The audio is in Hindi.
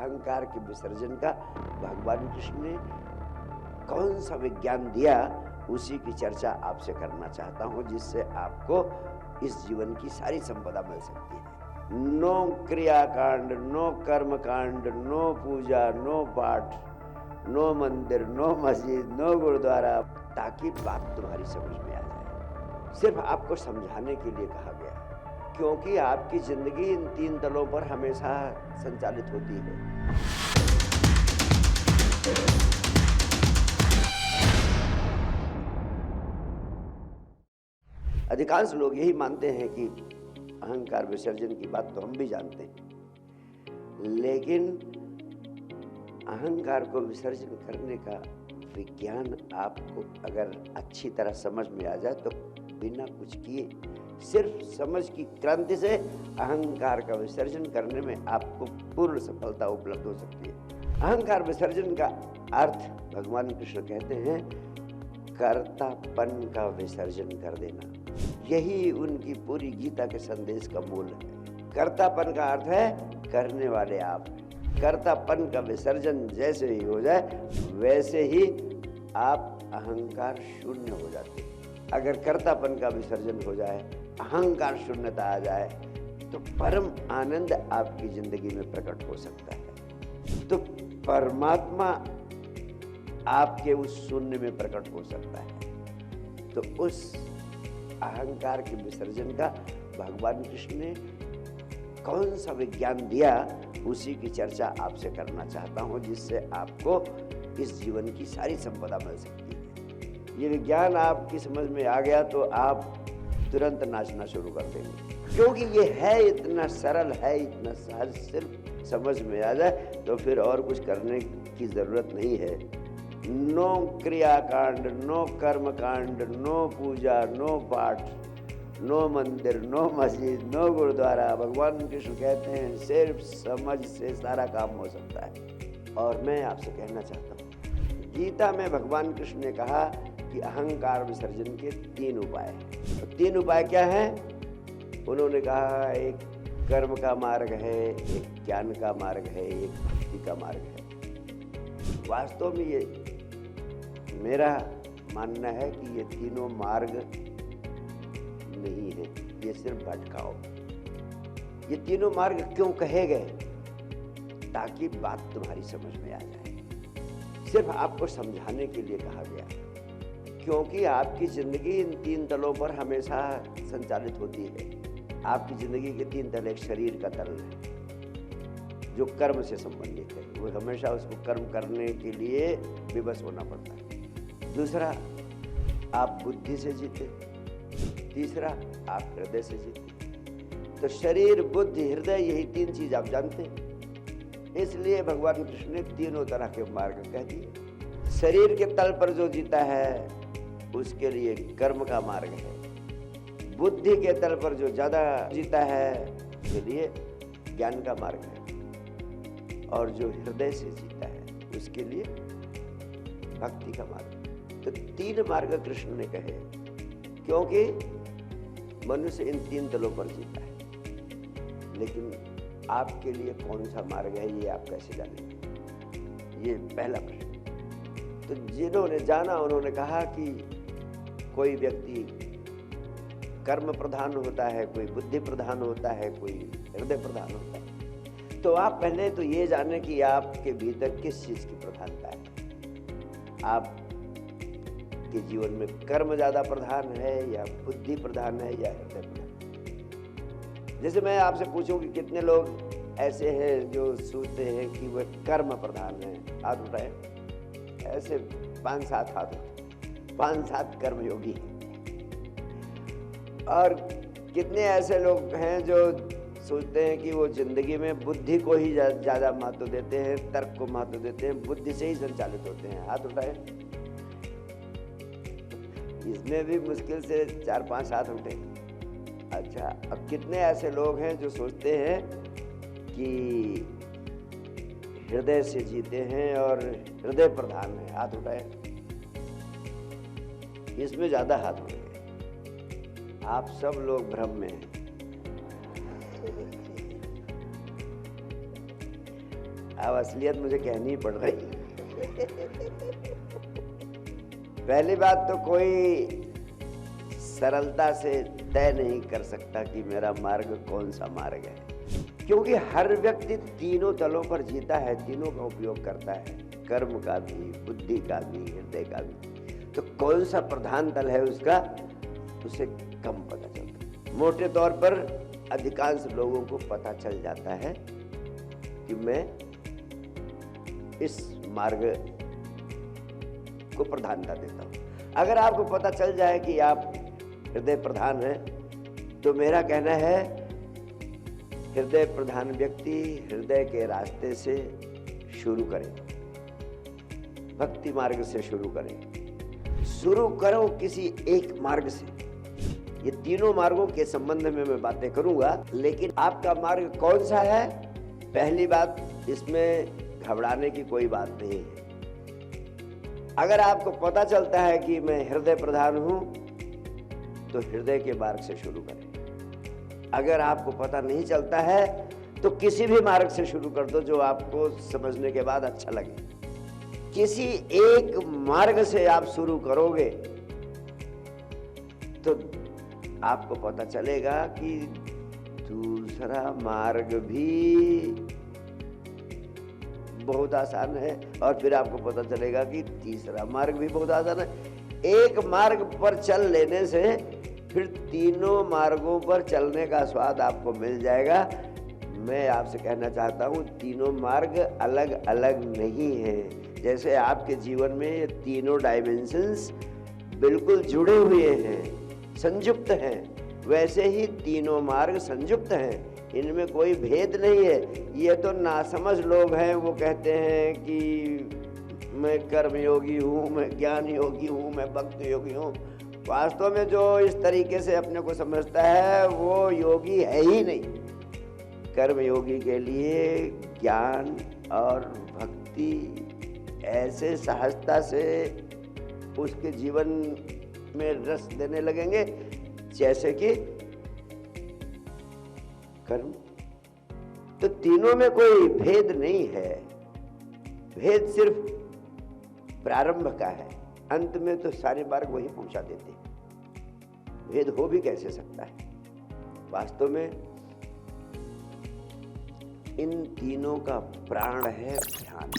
अहंकार के विसर्जन का भगवान कृष्ण ने कौन सा विज्ञान दिया, उसी की चर्चा आपसे करना चाहता हूं, जिससे आपको इस जीवन की सारी संपदा मिल सकती है। नो क्रिया कांड, नो कर्म कांड, नो पूजा, नो पाठ, नो मंदिर, नो मस्जिद, नो गुरुद्वारा, ताकि बात तुम्हारी समझ में आ जाए। सिर्फ आपको समझाने के लिए कहा गया है, क्योंकि आपकी जिंदगी इन तीन तलों पर हमेशा संचालित होती है। अधिकांश लोग यही मानते हैं कि अहंकार विसर्जन की बात तो हम भी जानते हैं, लेकिन अहंकार को विसर्जन करने का विज्ञान आपको अगर अच्छी तरह समझ में आ जाए तो बिना कुछ किए, सिर्फ समझ की क्रांति से अहंकार का विसर्जन करने में आपको पूर्ण सफलता उपलब्ध हो सकती है। अहंकार विसर्जन का अर्थ भगवान कृष्ण कहते हैं कर्तापन का विसर्जन कर देना। यही उनकी पूरी गीता के संदेश का मूल है। कर्तापन का अर्थ है करने वाले आप। कर्तापन का विसर्जन जैसे ही हो जाए वैसे ही आप अहंकार शून्य हो जाते हैं। अगर कर्तापन का विसर्जन हो जाए, अहंकार शून्यता आ जाए, तो परम आनंद आपकी जिंदगी में प्रकट हो सकता है। तो परमात्मा आपके उस शून्य में प्रकट हो सकता है। तो उस अहंकार के विसर्जन का भगवान कृष्ण ने कौन सा विज्ञान दिया, उसी की चर्चा आपसे करना चाहता हूं, जिससे आपको इस जीवन की सारी संपदा मिल सकती है। ये विज्ञान आपकी समझ में आ गया तो आप तुरंत नाचना शुरू कर देंगे, क्योंकि ये है इतना सरल, है इतना सहज। सिर्फ समझ में आ जाए तो फिर और कुछ करने की जरूरत नहीं है। नो क्रिया कांड, नो कर्म कांड, नो पूजा, नो पाठ, नो मंदिर, नो मस्जिद, नो गुरुद्वारा। भगवान कृष्ण कहते हैं सिर्फ समझ से सारा काम हो सकता है। और मैं आपसे कहना चाहता हूँ, गीता में भगवान कृष्ण ने कहा कि अहंकार विसर्जन के 3 उपाय हैं। तो 3 उपाय क्या हैं? उन्होंने कहा एक कर्म का मार्ग है, एक ज्ञान का मार्ग है, एक भक्ति का मार्ग है। वास्तव में ये मेरा मानना है कि ये तीनों मार्ग नहीं है, ये सिर्फ भटकाओ। ये तीनों मार्ग क्यों कहे गए? ताकि बात तुम्हारी समझ में आ जाए। सिर्फ आपको समझाने के लिए कहा गया, क्योंकि आपकी जिंदगी इन 3 तलों पर हमेशा संचालित होती है। आपकी जिंदगी के 3 तल, एक शरीर का तल है जो कर्म से संबंधित है, वो हमेशा उसको कर्म करने के लिए विवश होना पड़ता है। दूसरा, आप बुद्धि से जीते। तीसरा, आप हृदय से जीते। तो शरीर, बुद्धि, हृदय, यही 3 चीज आप जानते हैं। इसलिए भगवान कृष्ण ने तीनों तरह के मार्ग कह दिए। शरीर के तल पर जो जीता है उसके लिए कर्म का मार्ग है। बुद्धि के तल पर जो ज्यादा जीता है उसके लिए ज्ञान का मार्ग है। और जो हृदय से जीता है उसके लिए भक्ति का मार्ग। तो 3 मार्ग कृष्ण ने कहे, क्योंकि मनुष्य इन 3 तलों पर जीता है। लेकिन आपके लिए कौन सा मार्ग है, ये आप कैसे जानेंगे? ये पहला प्रश्न। तो जिन्होंने जाना उन्होंने कहा कि कोई व्यक्ति कर्म प्रधान होता है, कोई बुद्धि प्रधान होता है, कोई हृदय प्रधान होता है। तो आप पहले तो ये जाने कि आपके भीतर किस चीज की प्रधानता है। आप के जीवन में कर्म ज्यादा प्रधान है या बुद्धि प्रधान है या हृदय प्रधान? जैसे मैं आपसे पूछूं कि कितने लोग ऐसे हैं जो सोचते हैं कि वह कर्म प्रधान है, हाथ उठाए। ऐसे 5-7 हाथ उठाए, 5-7 कर्मयोगी हैं। और कितने ऐसे लोग हैं जो सोचते हैं कि वो जिंदगी में बुद्धि को ही ज्यादा महत्व देते हैं, तर्क को महत्व देते हैं, बुद्धि से ही संचालित होते हैं। हाथ उठाए। इसमें भी मुश्किल से 4-5 हाथ उठे। अच्छा, अब कितने ऐसे लोग हैं जो सोचते हैं कि हृदय से जीते हैं और हृदय प्रधान है? हाथ उठाए। इसमें ज्यादा हाथ उठे। आप सब लोग भ्रम में हैं। अब असलियत मुझे कहनी ही पड़ रही। पहली बात तो कोई सरलता से तय नहीं कर सकता कि मेरा मार्ग कौन सा मार्ग है, क्योंकि हर व्यक्ति तीनों तलों पर जीता है, तीनों का उपयोग करता है, कर्म का भी, बुद्धि का भी, हृदय का भी। तो कौन सा प्रधान तल है उसका, उसे कम पता चलता है। मोटे तौर पर अधिकांश लोगों को पता चल जाता है कि मैं इस मार्ग को प्रधानता देता हूं। अगर आपको पता चल जाए कि आप हृदय प्रधान हैं, तो मेरा कहना है हृदय प्रधान व्यक्ति हृदय के रास्ते से शुरू करें, भक्ति मार्ग से शुरू करें। शुरू करो किसी एक मार्ग से। ये तीनों मार्गों के संबंध में मैं बातें करूंगा, लेकिन आपका मार्ग कौन सा है, पहली बात इसमें घबराने की कोई बात नहीं है। अगर आपको पता चलता है कि मैं हृदय प्रधान हूं, तो हृदय के मार्ग से शुरू करें। अगर आपको पता नहीं चलता है तो किसी भी मार्ग से शुरू कर दो जो आपको समझने के बाद अच्छा लगे। किसी एक मार्ग से आप शुरू करोगे तो आपको पता चलेगा कि दूसरा मार्ग भी बहुत आसान है, और फिर आपको पता चलेगा कि तीसरा मार्ग भी बहुत आसान है। एक मार्ग पर चल लेने से फिर तीनों मार्गों पर चलने का स्वाद आपको मिल जाएगा। मैं आपसे कहना चाहता हूँ, तीनों मार्ग अलग अलग नहीं हैं। जैसे आपके जीवन में ये तीनों डायमेंशंस बिल्कुल जुड़े हुए हैं, संयुक्त हैं, वैसे ही तीनों मार्ग संयुक्त हैं, इनमें कोई भेद नहीं है। ये तो नासमझ लोग हैं, वो कहते हैं कि मैं कर्म योगी हूँ, मैं ज्ञान योगी हूँ, मैं भक्ति योगी हूँ। वास्तव में जो इस तरीके से अपने को समझता है वो योगी है ही नहीं। कर्म योगी के लिए ज्ञान और भक्ति ऐसे सहजता से उसके जीवन में रस देने लगेंगे जैसे कि कर्म। तो तीनों में कोई भेद नहीं है, भेद सिर्फ प्रारंभ का है, अंत में तो सारे मार्ग वही पहुंचा देते हैं। भेद हो भी कैसे सकता है। वास्तव में इन तीनों का प्राण है ध्यान।